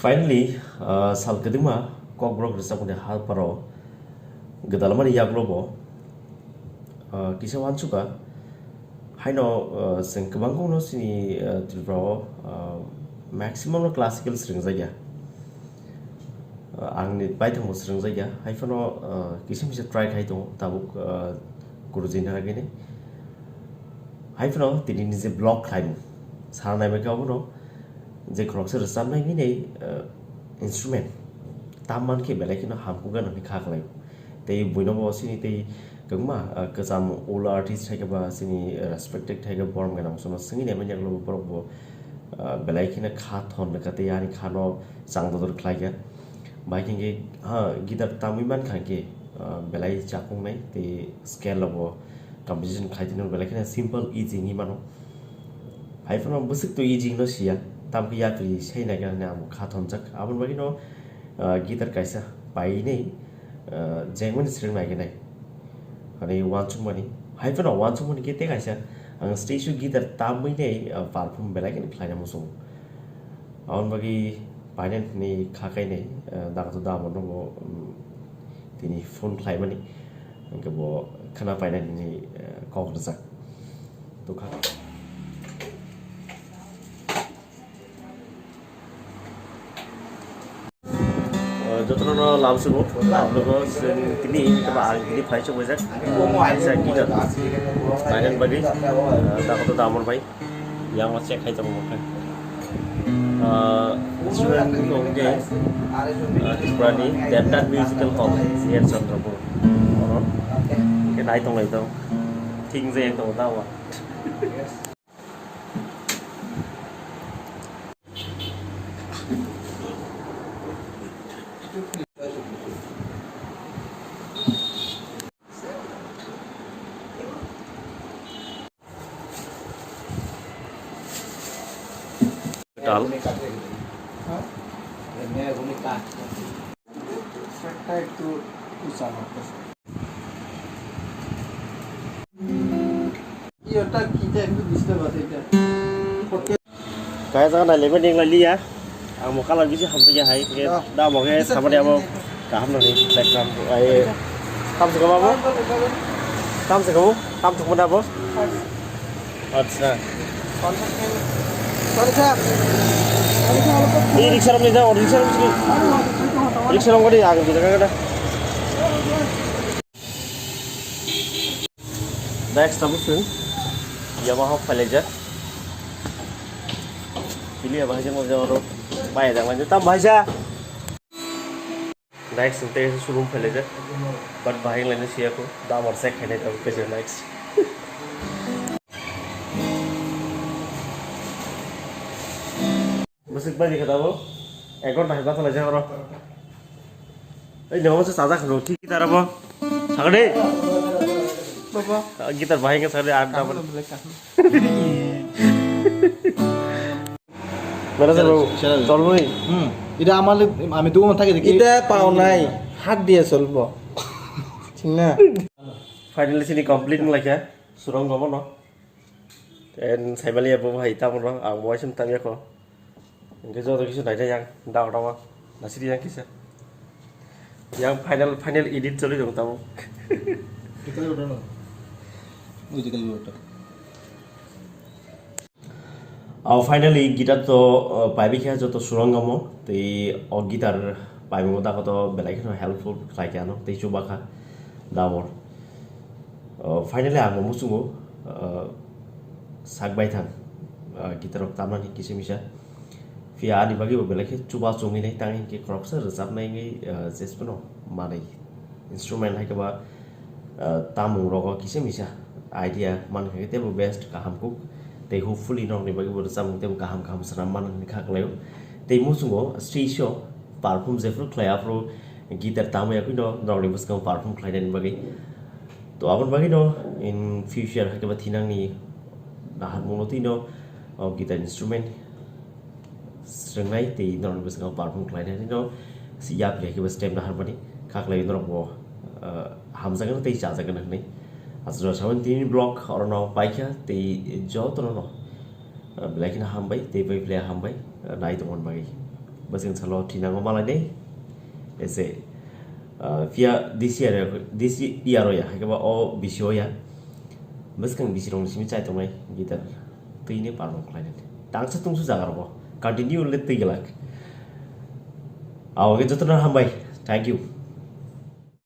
Finally, salkadima kokbrok resapun hal paro gedalamani yaglobo kisa wansuka haino sing kebangkong no sini tilbro maximum no classical string saja angni baithang mo string saja haifano kisa bisa try khai to tabuk gurujin ha gene haifano tini nije block khai sarnai me ka no J crux रोजाबनाय नै instrument तामान के बेलायखिनो हामखौ गाननानै खाख्लायो तै बयनावबो सिनि तै गंमा गोजाम अल artist थाइगबा सिनि रेस्पेक्टेड थाइगा बरम गानाव सनो सिनि नेमन यागलो बरबो बेलायखिनो खा थन नकाते यानि खानो सांगदर ख्लायगा बाइकिंगे हा गिटार तामिमान खांके बेलाय चाकुंनाय तै स्केल लबो कम्पोजिशन खायदिनो बेलायखिनो सिम्पल इजी नि मानो हाइफनो बसक तो इजी नो सिया tampi yakri sei na gan am khathon jak abon bagi no gitar kaisa pai nei jengman string na genai ani wanchung mani haifan wanchung mani ke te kaisa ang stage gitar tamui nei perform belai gen khlaina musung abon bagi painen ni khakai nei dagto da mon no tini phone khlai mani angke bo khana painen ni kok jak to kha যতনো লাভ শুনো আপনাদের তিনি কিবা আগলি ফাইছো বজাক side guitar Byron বাগি দাকতো দামর ভাই young মাছে খাই যাব মখা student কোনকে প্রাণী দেবনাথ মিউজিক্যাল হল সিএন চন্দ্রপুর অরন কে নাই তং লাই তং থিং যে এক তং দাওয়া ডাল একটু উঁচা এটা কি একটু ডিস্টার্ব আছে এটা cái đó này lấy bên điên là ly á một cái là cái gì không có gì hay cái đau một cái sao mà đeo không cả hôm nay đẹp lắm ấy tam sự có bao tam sự có tam chục một đao bố अच्छा ini riksha ram nih dah, riksha ram sih, riksha ram kau dia agak kita kan? Next tamu sih, Yamaha Pelajar, pilih apa aja mau jawab, bayar jangan jauh, tam baca. Next nanti showroom Pelajar, but bahing lainnya sih aku, dah morsek ini tahu kerja next. Musik bagi kata bo, ekor dah hebat saja orang. Jangan masuk saja kalau kita apa, sagde, kita bahaya sagde ada apa? Mana sih bro? Solvo nih? এটা আমার আমি দোকান থাকি দেখি এটা পাও নাই হাত দিয়ে চলবো ঠিক না Finally sini complete lagi ya, surong ngomong no. Dan saya balik apa bahaya tamu no, aku mau macam tanya kok. Cái do tôi cái này ra yang đào đâu mà là sẽ đi yang kia yang final edit cho đi tao এটা ওটা না ওই যে কালি ওটা finally guitar to পাইবি খেয়া যত সুরঙ্গম তেই অ guitar পাইবি মতা কত বেলাই খেন হেল্পফুল লাগে আনো তেই চুবাখা দামর finally আঙ মুসুঙো সাকবাই থান গিটারক তামনানি কিসে Misa Via di bagi beberapa ke coba cungi nih tangi ke crocser resap nih ini jespono mana instrumen hai keba tamu roko kisi misa idea man ke te best kaham ku te hopefully nong nih bagi bersam te kaham seram man nih kak leo te musungo stage show perform zefro klaya pro gitar tamu ya kuno nong nih bus kamu perform klaya dan bagi to abon bagi no in future hai keba tinang nih nah monotino gitar instrument Sering naik di non bus kau parfum klien ini no siap ya kita stem dah harmoni kak lagi no bo hamzah kan tei caca kan nih asal sahaja ini blok orang no baik ya tei jauh tu no belakang hambai tei baik belakang hambai naik tu mon bagi bosing salo tinango malai nei ese via this year ya hakaba o bisio ya bosing bisirong simi chai tomai gitar tine parno khlai nei tangsa tungsu jagar bo continue let tei gelak awage jotona hambai thank you